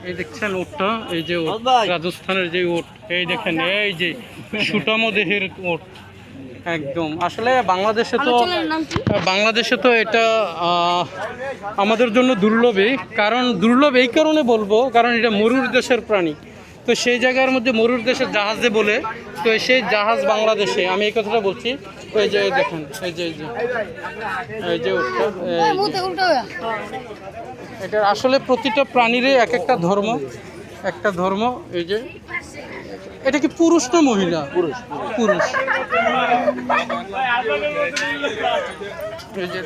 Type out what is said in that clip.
এই দেখছেন উটটা, এই যে উট, রাজস্থানের যে উট, এই দেখেন এই যে সুটামো দেহের উট একদম। আসলে বাংলাদেশে তো এটা আমাদের জন্য দুর্লভই, কারণ দুর্লভ এই কারণে বলবো, কারণ এটা মরুর দেশের প্রাণী। তো সেই জায়গার মধ্যে মরুর দেশের জাহাজে বলে, তো সেই জাহাজ বাংলাদেশে, আমি এই কথাটা বলছি। তো এই যে দেখেন, এই যে উটটা, এটা আসলে প্রতিটা প্রাণীরই এক একটা ধর্ম। এই যে এটা কি পুরুষ না মহিলা? পুরুষ। এই যে